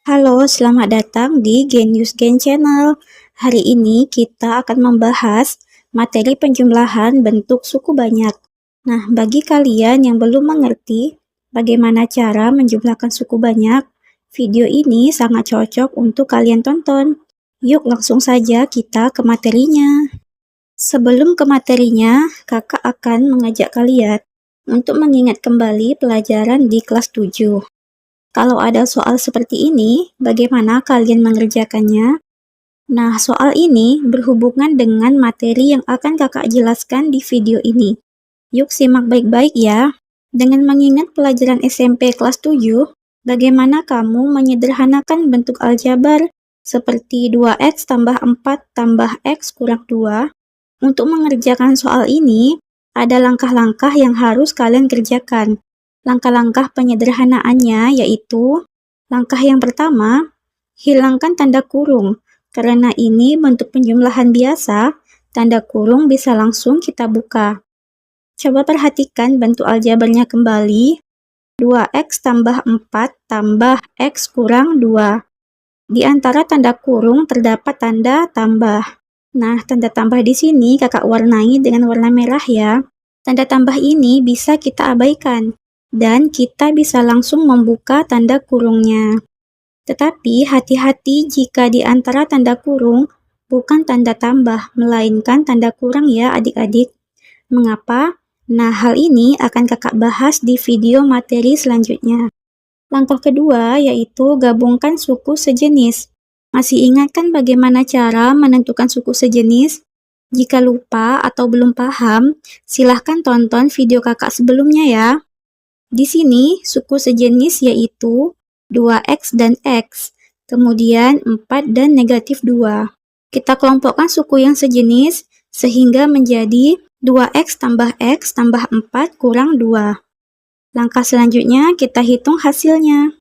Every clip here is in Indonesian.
Halo, selamat datang di Genius Gen Channel. Hari ini kita akan membahas materi penjumlahan bentuk suku banyak. Nah, bagi kalian yang belum mengerti bagaimana cara menjumlahkan suku banyak, video ini sangat cocok untuk kalian tonton. Yuk langsung saja kita ke materinya. Sebelum ke materinya, kakak akan mengajak kalian untuk mengingat kembali pelajaran di kelas 7. Kalau ada soal seperti ini, bagaimana kalian mengerjakannya? Nah, soal ini berhubungan dengan materi yang akan kakak jelaskan di video ini. Yuk simak baik-baik ya. Dengan mengingat pelajaran SMP kelas 7, bagaimana kamu menyederhanakan bentuk aljabar seperti 2x tambah 4 tambah x kurang 2? Untuk mengerjakan soal ini, ada langkah-langkah yang harus kalian kerjakan. Langkah-langkah penyederhanaannya yaitu, langkah yang pertama, hilangkan tanda kurung. Karena ini bentuk penjumlahan biasa, tanda kurung bisa langsung kita buka. Coba perhatikan bentuk aljabarnya kembali. 2x tambah 4 tambah x kurang 2. Di antara tanda kurung terdapat tanda tambah. Nah, tanda tambah di sini kakak warnai dengan warna merah ya. Tanda tambah ini bisa kita abaikan, dan kita bisa langsung membuka tanda kurungnya. Tetapi hati-hati jika di antara tanda kurung bukan tanda tambah, melainkan tanda kurang ya adik-adik. Mengapa? Nah, hal ini akan kakak bahas di video materi selanjutnya. Langkah kedua yaitu gabungkan suku sejenis. Masih ingat kan bagaimana cara menentukan suku sejenis? Jika lupa atau belum paham, silahkan tonton video kakak sebelumnya ya. Di sini, suku sejenis yaitu 2x dan x, kemudian 4 dan negatif 2. Kita kelompokkan suku yang sejenis sehingga menjadi 2x tambah x tambah 4 kurang 2. Langkah selanjutnya kita hitung hasilnya.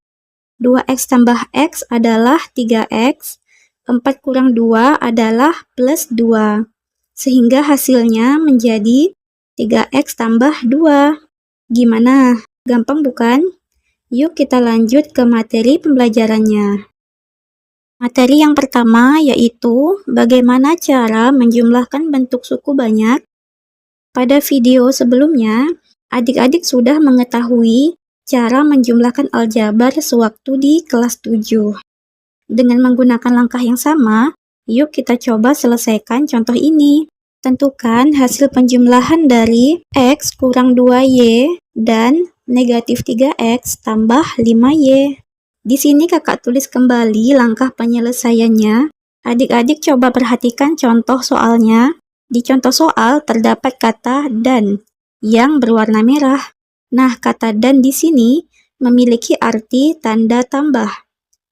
2x tambah x adalah 3x, 4 kurang 2 adalah plus 2. Sehingga hasilnya menjadi 3x tambah 2. Gimana? Gampang bukan? Yuk kita lanjut ke materi pembelajarannya. Materi yang pertama yaitu bagaimana cara menjumlahkan bentuk suku banyak. Pada video sebelumnya, adik-adik sudah mengetahui cara menjumlahkan aljabar sewaktu di kelas 7. Dengan menggunakan langkah yang sama, yuk kita coba selesaikan contoh ini. Tentukan hasil penjumlahan dari x kurang 2y dan negatif 3x tambah 5y. Di sini kakak tulis kembali langkah penyelesaiannya. Adik-adik coba perhatikan contoh soalnya. Di contoh soal terdapat kata dan yang berwarna merah. Nah, kata dan di sini memiliki arti tanda tambah.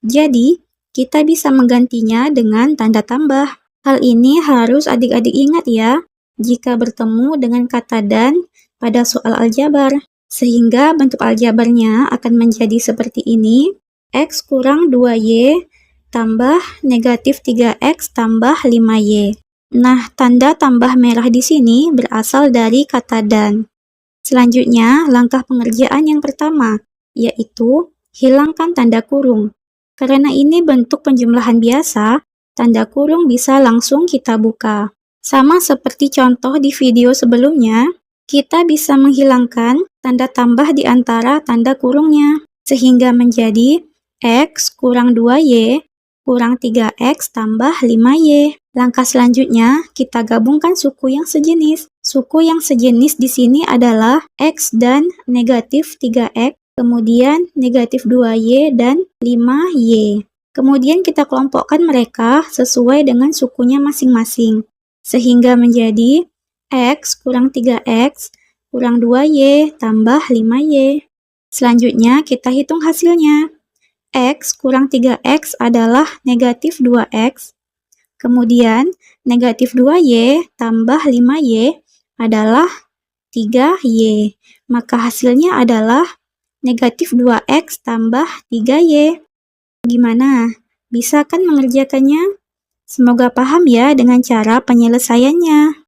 Jadi, kita bisa menggantinya dengan tanda tambah. Hal ini harus adik-adik ingat ya, jika bertemu dengan kata dan pada soal aljabar. Sehingga bentuk aljabarnya akan menjadi seperti ini. X kurang 2y tambah negatif 3x tambah 5y. Nah, tanda tambah merah di sini berasal dari kata dan. Selanjutnya, langkah pengerjaan yang pertama, yaitu hilangkan tanda kurung. Karena ini bentuk penjumlahan biasa, tanda kurung bisa langsung kita buka. Sama seperti contoh di video sebelumnya, kita bisa menghilangkan tanda tambah di antara tanda kurungnya, sehingga menjadi x kurang 2y kurang 3x tambah 5y. Langkah selanjutnya, kita gabungkan suku yang sejenis. Suku yang sejenis di sini adalah x dan negatif 3x, kemudian negatif 2y dan 5y. Kemudian kita kelompokkan mereka sesuai dengan sukunya masing-masing, sehingga menjadi x kurang 3x kurang 2y tambah 5y. Selanjutnya kita hitung hasilnya. X kurang 3x adalah negatif 2x, kemudian negatif 2y tambah 5y adalah 3y. Maka hasilnya adalah negatif 2x tambah 3y. Gimana? Bisa kan mengerjakannya? Semoga paham ya dengan cara penyelesaiannya.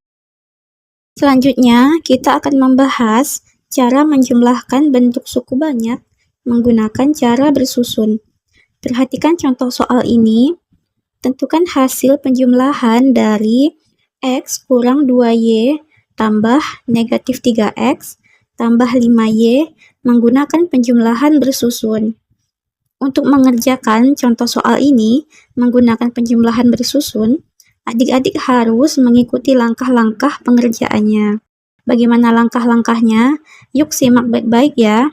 Selanjutnya, kita akan membahas cara menjumlahkan bentuk suku banyak menggunakan cara bersusun. Perhatikan contoh soal ini. Tentukan hasil penjumlahan dari X kurang 2Y tambah negatif 3X tambah 5Y menggunakan penjumlahan bersusun. Untuk mengerjakan contoh soal ini menggunakan penjumlahan bersusun, adik-adik harus mengikuti langkah-langkah pengerjaannya. Bagaimana langkah-langkahnya? Yuk simak baik-baik ya.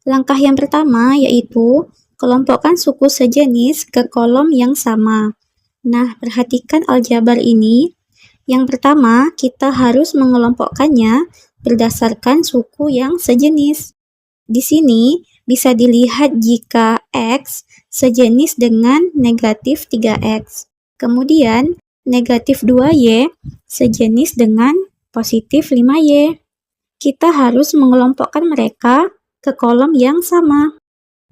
Langkah yang pertama yaitu kelompokkan suku sejenis ke kolom yang sama. Nah, perhatikan aljabar ini. Yang pertama, kita harus mengelompokkannya berdasarkan suku yang sejenis. Di sini bisa dilihat jika X sejenis dengan negatif 3X. Kemudian, negatif 2Y sejenis dengan positif 5Y. Kita harus mengelompokkan mereka ke kolom yang sama.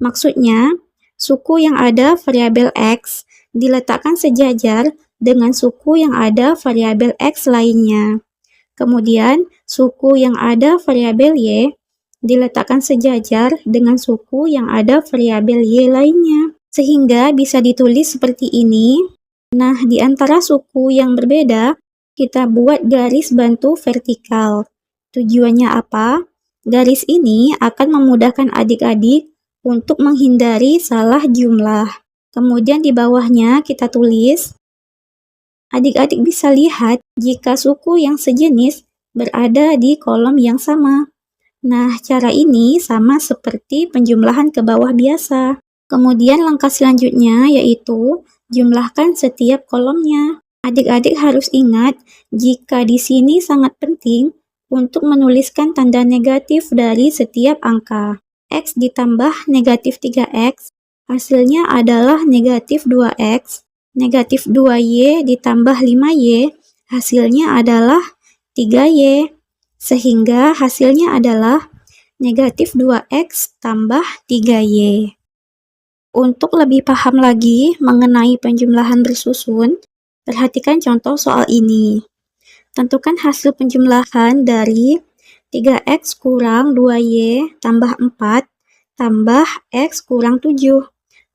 Maksudnya, suku yang ada variabel X diletakkan sejajar dengan suku yang ada variabel X lainnya. Kemudian, suku yang ada variabel Y diletakkan sejajar dengan suku yang ada variabel Y lainnya. Sehingga bisa ditulis seperti ini. Nah, di antara suku yang berbeda, kita buat garis bantu vertikal. Tujuannya apa? Garis ini akan memudahkan adik-adik untuk menghindari salah jumlah. Kemudian di bawahnya kita tulis, adik-adik bisa lihat jika suku yang sejenis berada di kolom yang sama. Nah, cara ini sama seperti penjumlahan ke bawah biasa. Kemudian langkah selanjutnya yaitu jumlahkan setiap kolomnya. Adik-adik harus ingat jika di sini sangat penting untuk menuliskan tanda negatif dari setiap angka. X ditambah negatif 3X, hasilnya adalah negatif 2X. Negatif 2Y ditambah 5Y, hasilnya adalah 3Y. Sehingga hasilnya adalah negatif 2X tambah 3Y. Untuk lebih paham lagi mengenai penjumlahan bersusun, perhatikan contoh soal ini. Tentukan hasil penjumlahan dari 3X kurang 2Y tambah 4 tambah X kurang 7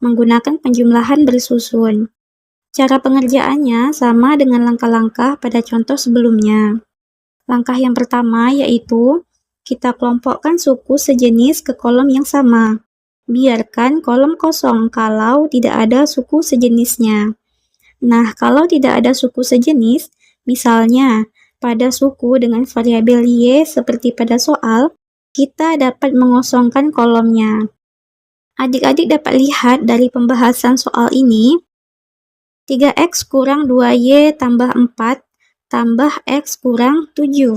menggunakan penjumlahan bersusun. Cara pengerjaannya sama dengan langkah-langkah pada contoh sebelumnya. Langkah yang pertama yaitu kita kelompokkan suku sejenis ke kolom yang sama. Biarkan kolom kosong kalau tidak ada suku sejenisnya. Nah, kalau tidak ada suku sejenis, misalnya pada suku dengan variabel Y seperti pada soal, kita dapat mengosongkan kolomnya. Adik-adik dapat lihat dari pembahasan soal ini, 3X kurang 2Y tambah 4 tambah X kurang 7.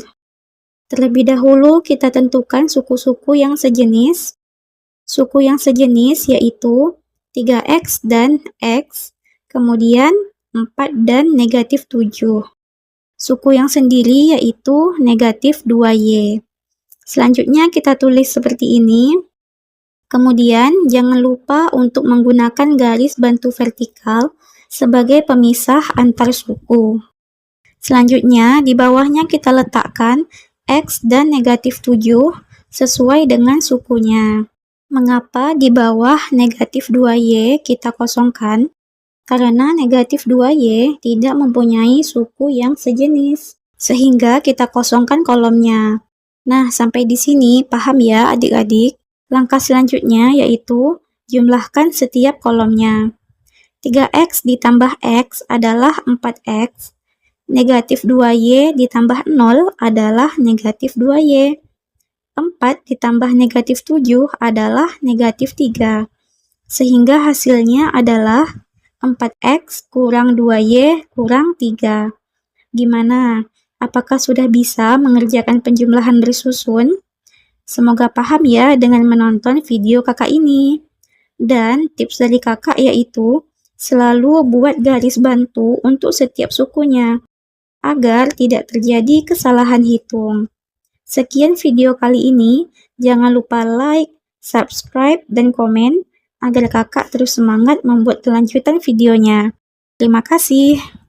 Terlebih dahulu kita tentukan suku-suku yang sejenis. Suku yang sejenis yaitu 3X dan X, kemudian 4 dan negatif 7. Suku yang sendiri yaitu negatif 2Y. Selanjutnya kita tulis seperti ini. Kemudian jangan lupa untuk menggunakan garis bantu vertikal sebagai pemisah antar suku. Selanjutnya di bawahnya kita letakkan X dan negatif 7 sesuai dengan sukunya. Mengapa di bawah negatif 2Y kita kosongkan? Karena negatif 2Y tidak mempunyai suku yang sejenis, sehingga kita kosongkan kolomnya. Nah, sampai di sini paham ya adik-adik? Langkah selanjutnya yaitu jumlahkan setiap kolomnya. 3X ditambah X adalah 4X. Negatif 2Y ditambah 0 adalah negatif 2Y. 4 ditambah negatif 7 adalah negatif 3. Sehingga hasilnya adalah 4X kurang 2Y kurang 3. Gimana? Apakah sudah bisa mengerjakan penjumlahan bersusun? Semoga paham ya dengan menonton video kakak ini. Dan tips dari kakak yaitu selalu buat garis bantu untuk setiap sukunya, agar tidak terjadi kesalahan hitung. Sekian video kali ini, jangan lupa like, subscribe, dan komen agar kakak terus semangat membuat kelanjutan videonya. Terima kasih.